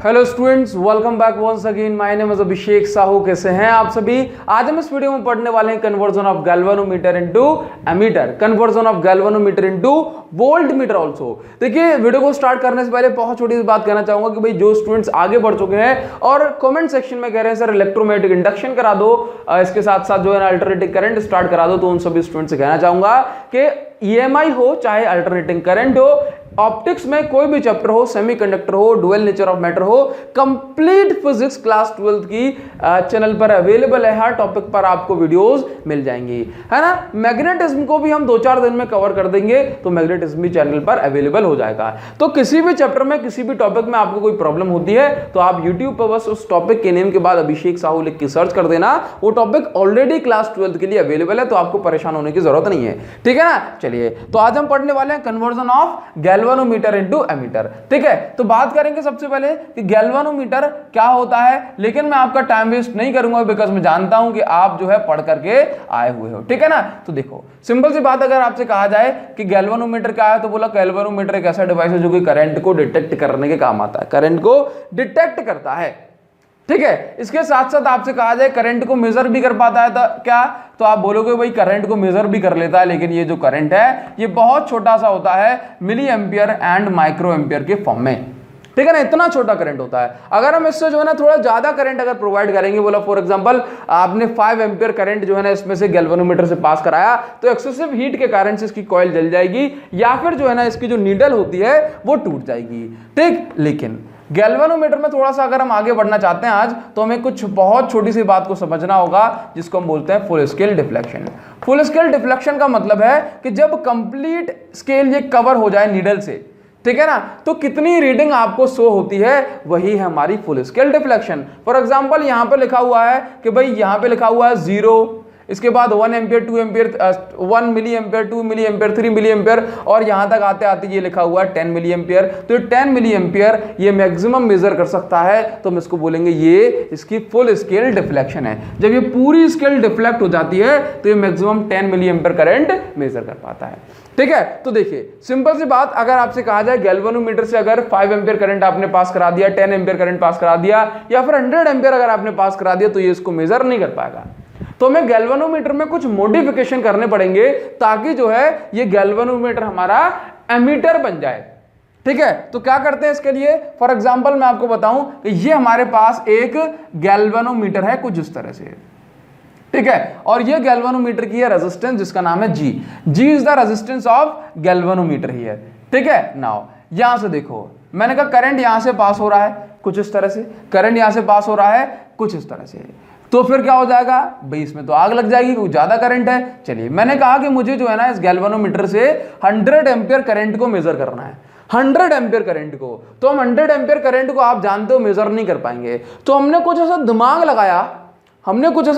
Hello students, welcome back once again. My name is Abhishek Sahu. कैसे हैं आप सभी? आज हम इस वीडियो में पढ़ने वाले हैं conversion of galvanometer into ammeter, conversion of galvanometer into voltmeter also. देखिए, वीडियो को स्टार्ट करने से पहले बहुत छोटी सी बात कहना चाहूंगा कि भाई जो स्टूडेंट्स आगे बढ़ चुके हैं और कमेंट सेक्शन में कह रहे हैं सर इलेक्ट्रोमैग्नेटिक इंडक्शन करा दो, इसके साथ साथ जो है अल्टरनेटिंग करंट स्टार्ट करा दो, तो उन सभी स्टूडेंट्स से कहना चाहूंगा कि ईएमआई हो चाहे अल्टरनेटिंग करंट हो, ऑप्टिक्स में कोई भी चैप्टर हो, सेमीकंडक्टर हो, डुअल नेचर ऑफ मैटर हो, कंप्लीट फिजिक्स क्लास 12 की चैनल पर अवेलेबल है। हर टॉपिक पर आपको वीडियोस मिल जाएंगी, है ना। मैग्नेटिज्म को भी हम 2-4 दिन में कवर कर देंगे, तो मैग्नेटिज्म भी चैनल पर अवेलेबल हो जाएगा। तो किसी भी चैप्टर में, किसी भी टॉपिक में आपको कोई प्रॉब्लम होती है तो आप यूट्यूब पर बस उस टॉपिक के नेम के बाद अभिषेक साहू लिख के सर्च कर देना। वो टॉपिक ऑलरेडी क्लास 12 के लिए अवेलेबल है, तो आपको परेशान होने की जरूरत नहीं है, ठीक है ना। चलिए, तो आज हम पढ़ने वाले हैं conversion of galvanometer into ammeter, ठीक है। तो बात करेंगे सबसे पहले कि गैल्वेनोमीटर क्या होता है, लेकिन मैं आपका टाइम वेस्ट नहीं करूंगा बिकॉज मैं जानता हूं कि आप जो है पढ़ करके आए हुए हो, ठीक है ना। तो देखो, सिंपल सी बात, अगर आपसे कहा जाए कि गैल्वेनोमीटर क्या है, तो बोला गैल्वेनोमीटर एक ऐसा डिवाइस है जो कि करंट को डिटेक्ट करने के काम आता है, करंट को डिटेक्ट करता है, ठीक है। इसके साथ साथ आपसे कहा जाए करंट को मेजर भी कर पाता है, तो क्या, तो आप बोलोगे भाई करंट को मेजर भी कर लेता है, लेकिन ये जो करंट है ये बहुत छोटा सा होता है, milliampere and microampere के फॉर्म में, ठीक है ना। इतना छोटा करंट होता है। अगर हम इससे जो है ना थोड़ा ज्यादा करंट अगर प्रोवाइड करेंगे, बोला फॉर एग्जांपल आपने 5 एम्पियर करंट जो है ना इसमें से गैल्वेनोमीटर से पास कराया, तो एक्सेसिव हीट के कारण से इसकी कॉइल जल जाएगी, या फिर जो है ना इसकी जो नीडल होती है वो टूट जाएगी, ठीक। लेकिन गैल्वेनोमीटर में थोड़ा सा अगर हम आगे बढ़ना चाहते हैं आज, तो हमें कुछ बहुत छोटी सी बात को समझना होगा, जिसको हम बोलते हैं full scale deflection. Full scale deflection का मतलब है कि जब कंप्लीट स्केल ये कवर हो जाए नीडल से, ठीक है ना, तो कितनी रीडिंग आपको शो होती है, वही है हमारी full scale deflection. For example यहां पे लिखा हुआ है कि भाई यहां पे लिखा हुआ है 0, इसके बाद 1 ampere, 2 ampere, 1 milliampere, 2 milliampere, 3 milliampere, और यहां तक आते आते ये लिखा हुआ है 10 मिली एम्पियर। तो ये 10 मिली एम्पियर ये मैक्सिमम मेजर कर सकता है, तो हम इसको बोलेंगे ये इसकी फुल स्केल डिफ्लेक्शन है। जब ये पूरी स्केल डिफ्लेक्ट हो जाती है तो ये maximum 10 milliampere current measure कर पाता है, ठीक है। तो देखिए, सिंपल सी बात, अगर आपसे कहा जाए गैल्वेनोमीटर से अगर 5 एम्पियर करंट आपने पास करा दिया, 10 एम्पियर करंट पास करा दिया, या फिर 100 एम्पियर अगर आपने पास करा दिया, तो ये इसको मेजर नहीं कर पाएगा। तो हमें गैल्वेनोमीटर में कुछ मॉडिफिकेशन करने पड़ेंगे, ताकि जो है ये गैल्वेनोमीटर हमारा एमीटर बन जाए, ठीक है। तो क्या करते हैं इसके लिए, फॉर एग्जांपल मैं आपको बताऊं कि ये हमारे पास एक गैल्वेनोमीटर है कुछ इस तरह से, ठीक है, और ये गैल्वेनोमीटर की है रेजिस्टेंस, जिसका नाम है G। G is the resistance of galvanometer ही है, ठीक है। नाउ यहां से देखो, मैंने कहा करंट यहां से पास हो रहा है कुछ इस तरह से, करंट यहां से पास हो रहा है कुछ इस तरह से, तो फिर क्या हो जाएगा भाई, इसमें तो आग लग जाएगी क्योंकि ज्यादा करंट है। चलिए, मैंने कहा कि मुझे जो है ना इस गैल्वेनोमीटर से 100 एम्पियर करंट को मेजर करना है, 100 एम्पियर करंट को। तो हम 100 एम्पियर करंट को आप जानते हो मेजर नहीं कर पाएंगे, तो हमने कुछ ऐसा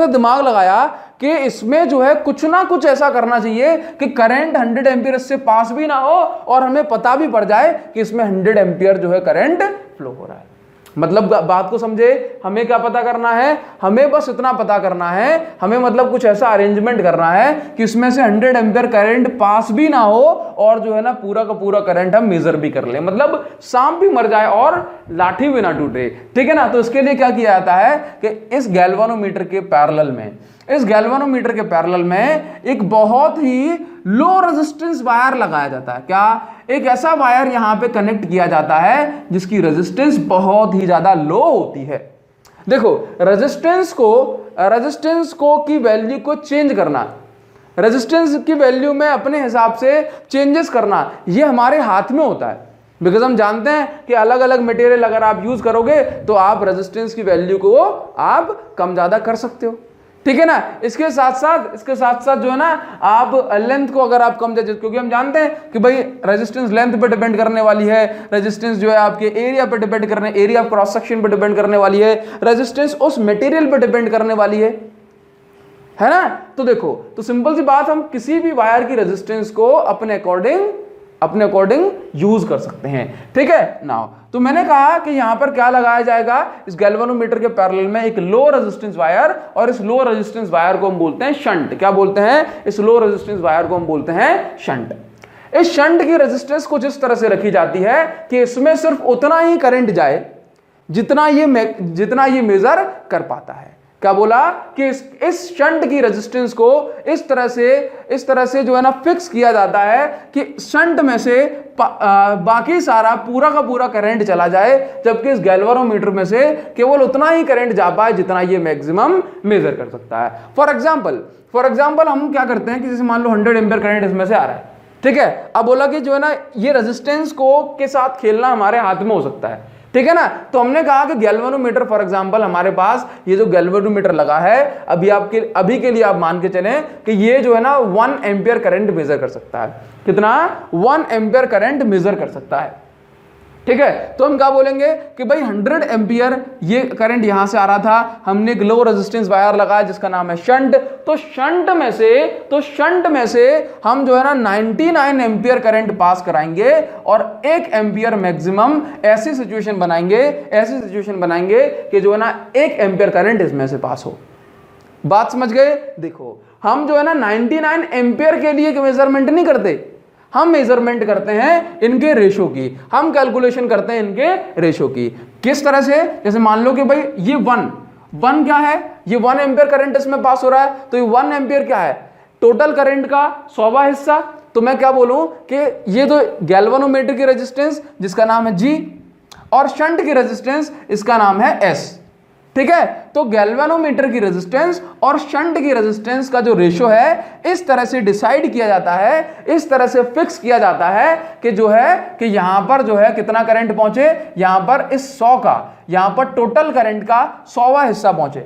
दिमाग लगाया कि इसमें जो है कुछ ना कुछ ऐसा करना चाहिए कि करंट 100 एम्पियर से पास भी ना हो और हमें पता भी पड़ जाए कि इसमें 100 एम्पियर जो है करंट फ्लो हो रहा है। मतलब बात को समझे, हमें क्या पता करना है, हमें बस इतना पता करना है, हमें मतलब कुछ ऐसा अरेंजमेंट करना है कि इसमें से 100 एम्पियर करंट पास भी ना हो और जो है ना पूरा का पूरा करंट हम मेजर भी कर ले, मतलब सांप भी मर जाए और लाठी भी ना टूटे, ठीक है ना। तो इसके लिए क्या किया जाता है कि इस गैल्वेनोमीटर के पैरेलल में एक बहुत ही लो रेजिस्टेंस वायर लगाया जाता है। क्या, एक ऐसा वायर यहां पे कनेक्ट किया जाता है जिसकी रेजिस्टेंस बहुत ही ज्यादा लो होती है। देखो, रेजिस्टेंस को की वैल्यू को चेंज करना, रेजिस्टेंस की वैल्यू में अपने हिसाब से चेंजेस करना, ये हमारे हाथ में होता है, बिकॉज हम जानते हैं कि अलग अलग मटेरियल अगर आप यूज करोगे तो आप रेजिस्टेंस की वैल्यू को आप कम ज्यादा कर सकते हो, ठीक है ना। इसके साथ साथ जो है ना आप लेंथ को अगर आप कम ज्यादा, क्योंकि हम जानते हैं कि भाई रेजिस्टेंस लेंथ पे डिपेंड करने वाली है, रेजिस्टेंस जो है आपके एरिया पे डिपेंड करने, एरिया ऑफ क्रॉस सेक्शन पे डिपेंड करने वाली है, रेजिस्टेंस उस मटेरियल पे डिपेंड करने वाली है ना। तो देखो, तो सिंपल सी बात, हम किसी भी वायर की रेजिस्टेंस को अपने अकॉर्डिंग यूज कर सकते हैं, ठीक है। नाउ तो मैंने कहा कि यहां पर क्या लगाया जाएगा, इस गैल्वेनोमीटर के पैरेलल में एक लो रेजिस्टेंस वायर, और इस लो रेजिस्टेंस वायर को हम बोलते हैं शंट। क्या बोलते हैं, इस लो रेजिस्टेंस वायर को हम बोलते हैं शंट। इस शंट की रेजिस्टेंस कुछ इस तरह से रखी जाती है कि इसमें सिर्फ उतना ही करंट जाए जितना ये मेजर कर पाता है। क्या बोला कि इस शंट की रेजिस्टेंस को इस तरह से जो है ना फिक्स किया जाता है कि शंट में से बाकी सारा पूरा का पूरा करंट चला जाए, जबकि इस गैल्वेनोमीटर में से केवल उतना ही करंट जा पाए जितना ये मैक्सिमम मेजर कर सकता है। फॉर एग्जाम्पल हम क्या करते हैं कि जैसे मान लो 100 एम्पीयर करंट इसमें से आ रहा है, ठीक है। अब बोला कि जो है ना ये रेजिस्टेंस को के साथ खेलना हमारे हाथ में हो सकता है, ठीक है ना। तो हमने कहा कि गैल्वेनोमीटर, फॉर एग्जांपल हमारे पास ये जो गैल्वेनोमीटर लगा है, अभी के लिए आप मान के चलें कि ये जो है ना 1 एम्पीयर करंट मेजर कर सकता है। कितना? 1 एम्पीयर करंट मेजर कर सकता है, ठीक है। तो हम क्या बोलेंगे कि भाई 100 एम्पीयर ये करंट यहां से आ रहा था, हमने एक लो रेजिस्टेंस वायर लगाया जिसका नाम है शंट। तो शंट में से हम जो है ना 99 एम्पीयर करंट पास कराएंगे और 1 एम्पीयर मैक्सिमम ऐसी सिचुएशन बनाएंगे कि जो है ना 1 एम्पीयर करंट इसमें से पास हो। बात समझ गए? देखो हम जो है ना 99 एम्पीयर के लिए मेजरमेंट नहीं करते, हम मेजरमेंट करते हैं इनके रेशो की, हम कैलकुलेशन करते हैं इनके रेशो की। किस तरह से? जैसे मान लो कि भाई ये 1 क्या है, ये 1 एम्पीयर करंट इसमें पास हो रहा है, तो ये 1 एम्पीयर क्या है? टोटल करंट का 100वां हिस्सा। तो मैं क्या बोलूं कि ये तो गैल्वेनोमीटर की रेजिस्टेंस जिसका नाम है G और शंट की रेजिस्टेंस इसका नाम है S, ठीक है। तो गैल्वेनोमीटर की रेजिस्टेंस और शंट की रेजिस्टेंस का जो रेशो है इस तरह से डिसाइड किया जाता है, इस तरह से फिक्स किया जाता है कि जो है कि यहां पर जो है कितना करंट पहुंचे, यहां पर इस 100 का, यहां पर टोटल करंट का 100वां हिस्सा पहुंचे,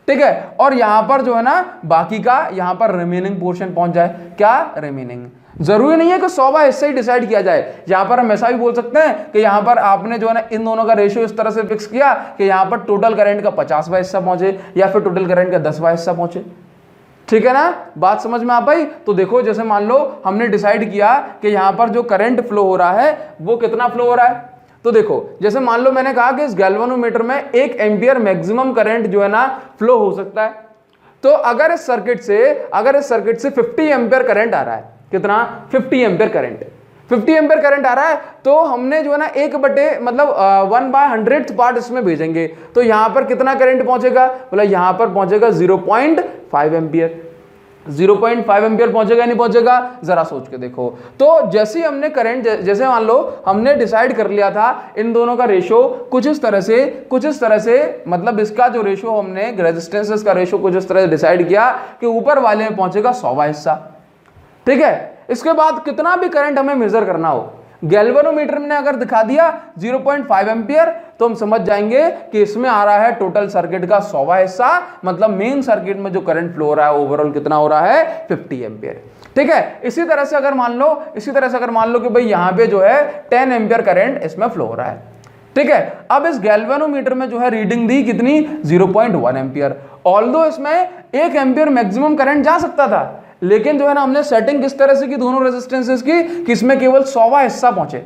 ठीक है। और यहां पर जो है ना बाकी का यहां पर रिमेनिंग पोर्शन पहुंच जाए। क्या? रिमेनिंग। जरूरी नहीं है कि 100वां हिस्सा ही डिसाइड किया जाए, यहां पर हम ऐसा भी बोल सकते हैं कि यहां पर आपने जो है ना इन दोनों का रेशियो इस तरह से फिक्स किया कि यहां पर टोटल करंट का 50वां हिस्सा पहुंचे या फिर टोटल करंट का 10वां हिस्सा पहुंचे, ठीक है ना। बात समझ में आ पाई? तो देखो जैसे मान लो हमने डिसाइड किया कि यहां पर जो करंट फ्लो हो रहा है वो कितना फ्लो हो रहा है। तो देखो जैसे मान लो मैंने कहा कि इस गैल्वेनोमीटर में 1 एम्पीयर मैक्सिमम करंट जो है ना फ्लो हो सकता है। तो अगर इस सर्किट से 50 एम्पीयर करंट आ रहा है, कितना? 50 एम्पीयर करंट आ रहा है, तो हमने जो है ना 1/100th पार्ट इसमें भेजेंगे। तो यहां पर कितना करंट पहुंचेगा? बोला यहां पर पहुंचेगा 0.5 एम्पीयर। 0.5 एम्पीयर पहुंचेगा नहीं पहुंचेगा? जरा सोच के देखो। तो जैसे ही हमने करंट, जैसे मान लो हमने डिसाइड कर लिया था इन दोनों का रेशो कुछ इस तरह से, मतलब इसका जो रेशो हमने रेजिस्टेंसेस का रेशो कुछ इस तरह से डिसाइड किया कि ऊपर वाले में पहुंचेगा 100वां हिस्सा, ठीक है। इसके बाद कितना भी करंट हमें मेजर करना हो, गैल्वेनोमीटर ने अगर दिखा दिया 0.5 एम्पीयर तो हम समझ जाएंगे कि इसमें आ रहा है टोटल सर्किट का 100वां हिस्सा, मतलब मेन सर्किट में जो करंट फ्लो हो रहा है ओवरऑल कितना हो रहा है? 50 एम्पीयर, ठीक है। इसी तरह से अगर मान लो कि भाई यहां पे जो है 10 एम्पीयर करंट इसमें फ्लो हो रहा है, ठीक है। अब इस गैल्वेनोमीटर में जो है रीडिंग दी कितनी? 0.1 एम्पीयर। ऑल्दो इसमें 1 एम्पीयर मैक्सिमम करंट जा सकता था, लेकिन जो है ना हमने सेटिंग किस तरह से की दोनों रेजिस्टेंसेस की कि इसमें केवल 100वां हिस्सा पहुंचे,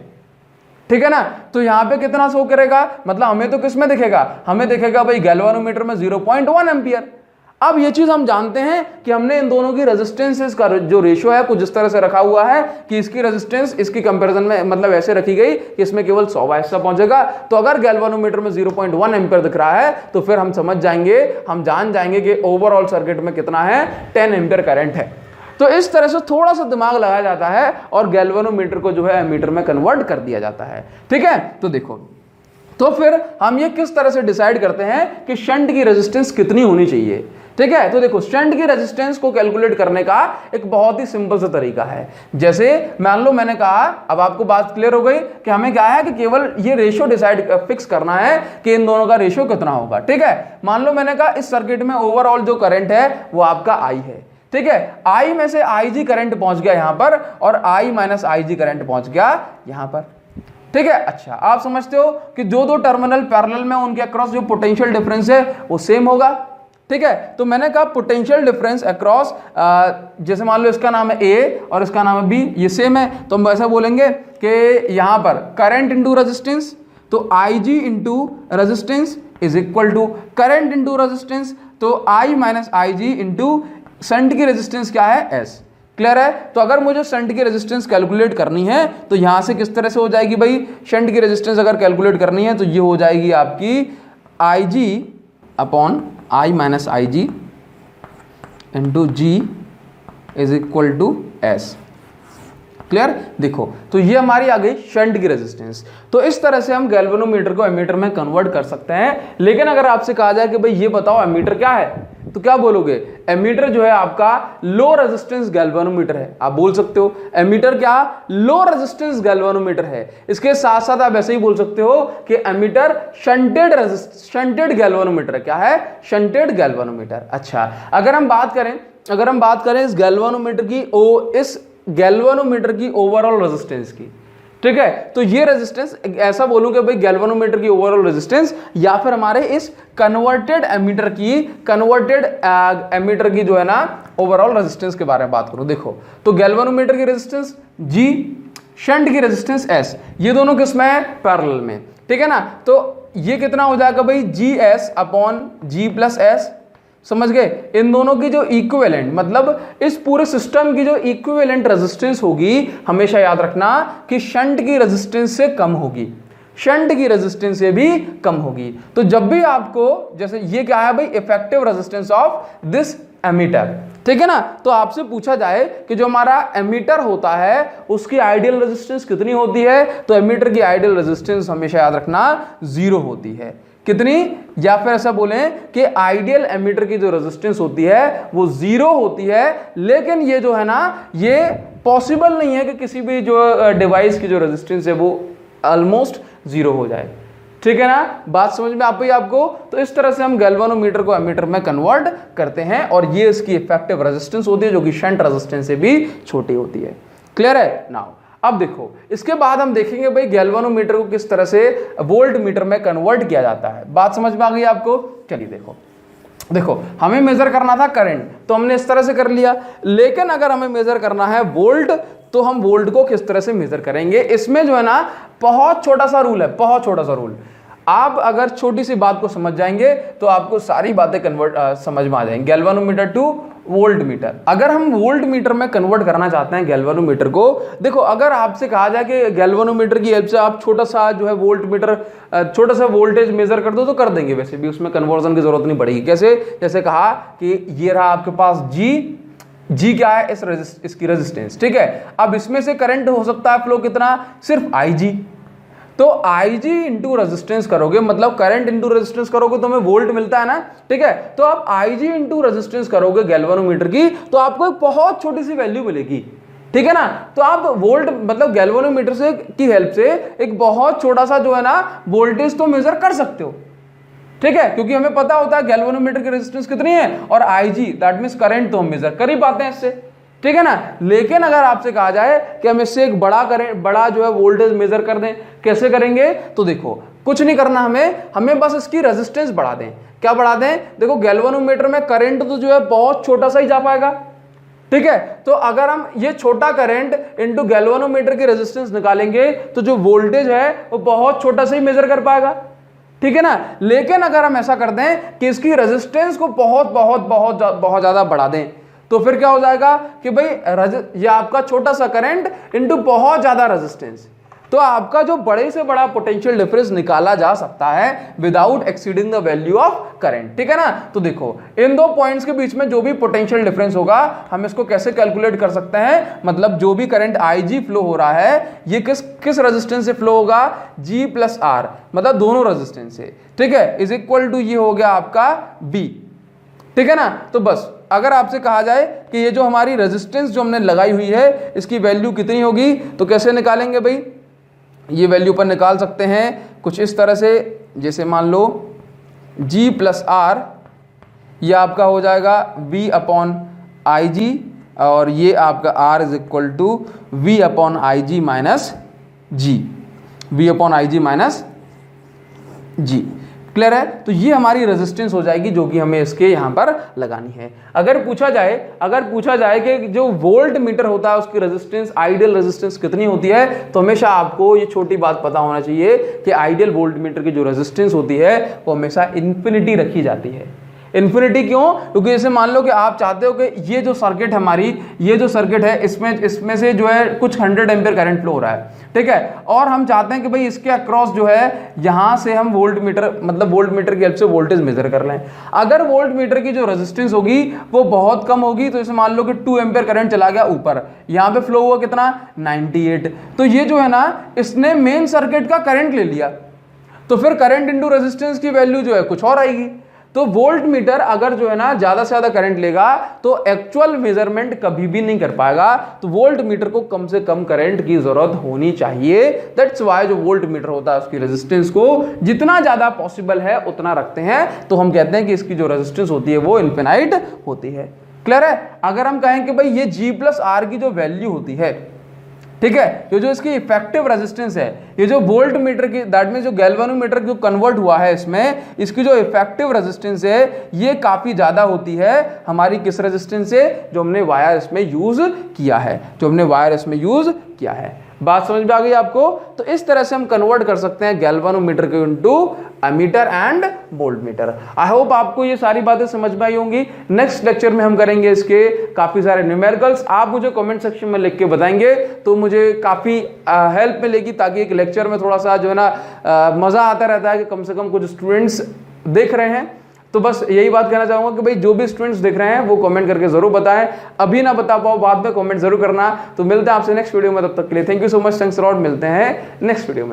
ठीक है ना। तो यहां पे कितना शो करेगा? मतलब हमें तो किसमें दिखेगा? हमें दिखेगा भाई गैल्वेनोमीटर में 0.1 एम्पीयर। अब ये चीज हम जानते हैं कि हमने इन दोनों की रेजिस्टेंसेस का जो रेशियो है कुछ इस तरह से रखा हुआ है कि इसकी रेजिस्टेंस इसकी कंपैरिजन में मतलब ऐसे रखी गई कि इसमें केवल 100वां हिस्सा पहुंचेगा। तो अगर गैल्वेनोमीटर में 0.1 एम्पीयर दिख रहा है तो फिर हम जान जाएंगे कि ओवरऑल सर्किट में कितना है? 10 एम्पीयर करंट है। तो इस तरह से थोड़ा सा दिमाग लगाया जाता है और गैल्वेनोमीटर को जो है एमीटर में कन्वर्ट कर दिया जाता है, ठीक है। तो देखो, तो फिर हम ये किस तरह से डिसाइड करते हैं कि शंट की रेजिस्टेंस कितनी होनी चाहिए, ठीक है। तो देखो शंट की रेजिस्टेंस को कैलकुलेट करने का एक बहुत ही सिंपल सा तरीका है। जैसे मान लो मैंने कहा, अब आपको बात क्लियर हो गई कि हमें क्या है कि केवल ये रेशियो फिक्स करना है कि इन दोनों का रेशियो कितना होगा, ठीक है। मान लो मैंने कहा इस सर्किट में ओवरऑल जो करंट है वो आपका I है, ठीक है। I में से IG करंट पहुंच गया यहां पर और I माइनस IG करंट पहुंच गया यहां पर, ठीक है। अच्छा, आप समझते हो कि जो दो टर्मिनल पैरेलल में उनके अक्रॉस जो पोटेंशियल डिफरेंस है वो सेम होगा, ठीक है। तो मैंने कहा पोटेंशियल डिफरेंस अक्रॉस, जैसे मान लो इसका नाम है A और इसका नाम है B, ये सेम है, तो हम ऐसा बोलेंगे कि यहां पर करंट इंटू रेजिस्टेंस, तो IG into resistance is equal to current into resistance, तो I minus IG into shunt की रेजिस्टेंस क्या है? S, क्लियर है? तो अगर मुझे शंट की रेजिस्टेंस कैलकुलेट करनी है तो यहां से किस तरह से हो जाएगी भाई, शंट की रेजिस्टेंस अगर कैलकुलेट करनी है तो ये हो जाएगी आपकी IG upon I minus IG into G is equal to S। Clear? देखो तो ये हमारी आ गई शंट की रेजिस्टेंस। तो इस तरह से हम गैल्वेनोमीटर को एमीटर में कन्वर्ट कर सकते हैं। लेकिन अगर आपसे कहा जाए कि भाई ये बताओ एमीटर क्या है, तो क्या बोलोगे? एमीटर जो है आपका लो रेजिस्टेंस गैल्वेनोमीटर है। आप बोल सकते हो एमीटर क्या? लो रेजिस्टेंस गैल्वेनोमीटर है। इसके साथ साथ आप ऐसे ही बोल सकते हो कि एमीटर शंटेड गैल्वेनोमीटर। क्या है? Shunted galvanometer. अच्छा, अगर हम बात करें इस गैल्वेनोमीटर की ओवरऑल रेजिस्टेंस की, ठीक है, तो ये रेजिस्टेंस ऐसा बोलूंगे भाई गैल्वेनोमीटर की ओवरऑल रेजिस्टेंस, या फिर हमारे इस कन्वर्टेड एमीटर की जो है ना ओवरऑल रेजिस्टेंस के बारे में बात करूं। देखो तो गैल्वेनोमीटर की रेजिस्टेंस G, शंट की रेजिस्टेंस S, ये दोनों किसमें है? पैरेलल में, ठीक है ना। तो ये कितना हो जाएगा भाई? GS upon G plus S। समझ गए? इन दोनों की जो इक्विवेलेंट, मतलब इस पूरे सिस्टम की जो इक्विवेलेंट रेजिस्टेंस होगी, हमेशा याद रखना कि शंट की रेजिस्टेंस से कम होगी, शंट की रेजिस्टेंस से भी कम होगी। तो जब भी आपको, जैसे ये क्या है भाई, effective resistance of this ammeter, ठीक है ना। तो आपसे पूछा जाए कि जो हमारा एमीटर होता है उसकी आइडियल रेजिस्टेंस कितनी होती है, तो एमीटर की आइडियल रेजिस्टेंस हमेशा याद रखना 0 होती है। कितनी? या फिर ऐसा बोलें कि आइडियल एमीटर की जो रेजिस्टेंस होती है वो 0 होती है। लेकिन ये जो है ना, ये पॉसिबल नहीं है कि किसी भी जो डिवाइस की जो रेजिस्टेंस है वो ऑलमोस्ट 0 हो जाए, ठीक है ना। बात समझ में आ पाई आपको? तो इस तरह से हम गैल्वेनोमीटर को एमीटर में कन्वर्ट करते हैं और ये इसकी इफेक्टिव रेजिस्टेंस होती है जो कि शंट रेजिस्टेंस से भी छोटी होती है। क्लियर है? नाउ अब देखो, इसके बाद हम देखेंगे भाई गैल्वेनोमीटर को किस तरह से वोल्ट मीटर में कन्वर्ट किया जाता है। बात समझ में आ गई आपको? चलिए देखो हमें मेजर करना था करंट, तो हमने इस तरह से कर लिया। लेकिन अगर हमें मेजर करना है वोल्ट, तो हम वोल्ट को किस तरह से मेजर करेंगे? इसमें जो है ना बहुत छोटा सा रूल है, बहुत छोटा सा रूल। आप अगर छोटी सी बात को समझ जाएंगे तो आपको सारी बातें समझ में आ जाएंगी। गैल्वेनोमीटर टू वोल्ट मीटर, अगर हम वोल्ट मीटर में कन्वर्ट करना चाहते हैं गैल्वेनोमीटर को, देखो अगर आपसे कहा जाए कि गैल्वेनोमीटर की हेल्प से आप छोटा सा जो है वोल्ट मीटर, छोटा सा वोल्टेज मेजर कर दो, तो कर देंगे। वैसे भी उसमें कन्वर्जन की जरूरत नहीं पड़ेगी। कैसे? जैसे कहा कि ये रहा आपके पास G क्या है? इसकी रेजिस्टेंस, ठीक है। अब इसमें से करंट हो सकता है फ्लो कितना? सिर्फ IG। तो IG इंटू रेजिस्टेंस करोगे, मतलब करंट इंटू रेजिस्टेंस करोगे तो हमें वोल्ट मिलता है ना, ठीक है। तो आप IG इंटू रेजिस्टेंस करोगे गैल्वेनोमीटर की, तो आपको एक बहुत छोटी सी वैल्यू मिलेगी, ठीक है ना। तो आप वोल्ट मतलब गैल्वेनोमीटर से की हेल्प से एक बहुत छोटा सा जो है ना वोल्टेज तो मेजर कर सकते हो, ठीक है, क्योंकि हमें पता होता है गैल्वेनोमीटर की रेजिस्टेंस कितनी है, और IG दैट मींस करंट तो हम मेजर कर ही पाते हैं इससे, ठीक है ना। लेकिन अगर आपसे कहा जाए कि हम इससे एक बड़ा जो है वोल्टेज मेजर कर दें, कैसे करेंगे? तो देखो कुछ नहीं करना, हमें बस इसकी रेजिस्टेंस बढ़ा दें। क्या बढ़ा दें? देखो गैल्वेनोमीटर में करंट तो जो है बहुत छोटा सा ही जा पाएगा, ठीक है। तो अगर हम ये छोटा करंट इनटू गैल्वेनोमीटर की रेजिस्टेंस निकालेंगे तो जो वोल्टेज है वो बहुत छोटा सा ही मेजर कर पाएगा, ठीक है ना। लेकिन अगर हम ऐसा कर दें कि इसकी रेजिस्टेंस को बहुत ज्यादा बढ़ा दें, तो फिर क्या हो जाएगा कि भाई ये आपका छोटा सा करंट इनटू बहुत ज्यादा रेजिस्टेंस, तो आपका जो बड़े से बड़ा पोटेंशियल डिफरेंस निकाला जा सकता है without exceeding the value of current, ठीक है ना। तो देखो इन दो पॉइंट्स के बीच में जो भी पोटेंशियल डिफरेंस होगा हम इसको कैसे कैलकुलेट कर सकते हैं, मतलब जो भी करंट IG फ्लो हो रहा है ये किस रेजिस्टेंस से फ्लो होगा? G प्लस R, मतलब दोनों रेजिस्टेंस से, ठीक है, इज इक्वल टू ये हो गया आपका B, ठीक है ना। तो बस अगर आपसे कहा जाए कि ये जो हमारी रेजिस्टेंस जो हमने लगाई हुई है इसकी वैल्यू कितनी होगी, तो कैसे निकालेंगे भाई? ये वैल्यू पर निकाल सकते हैं कुछ इस तरह से, जैसे मान लो G प्लस R, ये आपका हो जाएगा V अपॉन IG, और ये आपका R is equal to V upon IG minus G, V upon IG minus G। Clear है? तो ये हमारी रेजिस्टेंस हो जाएगी जो कि हमें इसके यहाँ पर लगानी है। अगर पूछा जाए कि जो वोल्ट मीटर होता है उसकी रेजिस्टेंस, आइडियल रेजिस्टेंस कितनी होती है, तो हमेशा आपको ये छोटी बात पता होना चाहिए कि आइडियल वोल्ट मीटर की जो रेजिस्टेंस होती है वो हमेशा इन्फिनिटी रखी जाती है। इन्फिनिटी क्यों? क्योंकि जैसे मान लो कि आप चाहते हो कि ये जो सर्किट हमारी, ये जो सर्किट है इसमें से जो है कुछ 100 एम्पीयर करंट फ्लो हो रहा है, ठीक है, और हम चाहते हैं कि भाई इसके अक्रॉस जो है यहां से हम वोल्ट मीटर, मतलब वोल्ट मीटर की हेल्प से वोल्टेज मेजर कर लें। अगर वोल्ट मीटर की जो रेजिस्टेंस होगी वो बहुत कम होगी, तो जैसे मान लो कि 2 एम्पीयर करंट चला गया ऊपर, यहां पे फ्लो हुआ कितना 98, तो ये जो है ना इसने मेन सर्किट का करंट ले लिया, तो फिर करंट इंटू रेजिस्टेंस की वैल्यू जो है कुछ और आएगी। तो वोल्ट मीटर अगर जो है ना ज्यादा से ज्यादा करंट लेगा तो एक्चुअल मेजरमेंट कभी भी नहीं कर पाएगा, तो वोल्ट मीटर को कम से कम करंट की जरूरत होनी चाहिए। दैट्स व्हाई जो वोल्ट मीटर होता है उसकी रेजिस्टेंस को जितना ज्यादा पॉसिबल है उतना रखते हैं, तो हम कहते हैं कि इसकी जो रेजिस्टेंस होती है वो इनफिनाइट होती है। क्लियर है? अगर हम कहें कि भाई ये G+R की जो वैल्यू होती है, ठीक है, ये जो इसकी इफेक्टिव रेजिस्टेंस है, ये जो वोल्ट मीटर की, दैट मीन जो गैल्वेनोमीटर जो कन्वर्ट हुआ है इसमें, इसकी जो इफेक्टिव रेजिस्टेंस है ये काफी ज्यादा होती है हमारी किस रेजिस्टेंस से, जो हमने वायर इसमें यूज किया है, जो हमने वायर इसमें यूज किया है। बात समझ में आ गई आपको? तो इस तरह से हम कन्वर्ट कर सकते हैं गैल्वेनोमीटर को into ammeter and voltmeter. I hope आपको ये सारी बातें समझ में आई होंगी। नेक्स्ट लेक्चर में हम करेंगे इसके काफी सारे न्यूमेरिकल्स। आप मुझे कमेंट सेक्शन में लिख के बताएंगे तो मुझे काफी हेल्प मिलेगी, ताकि एक लेक्चर में थोड़ा सा जो है ना मजा आता रहता है कि कम से कम कुछ स्टूडेंट्स देख रहे हैं। तो बस यही बात कहना चाहूंगा कि भाई जो भी स्टूडेंट्स देख रहे हैं वो कमेंट करके जरूर बताएं, अभी ना बता पाओ बाद में कमेंट जरूर करना। तो मिलते हैं आपसे नेक्स्ट वीडियो में, तब तक के लिए thank you so much, thanks a lot, मिलते हैं नेक्स्ट वीडियो में।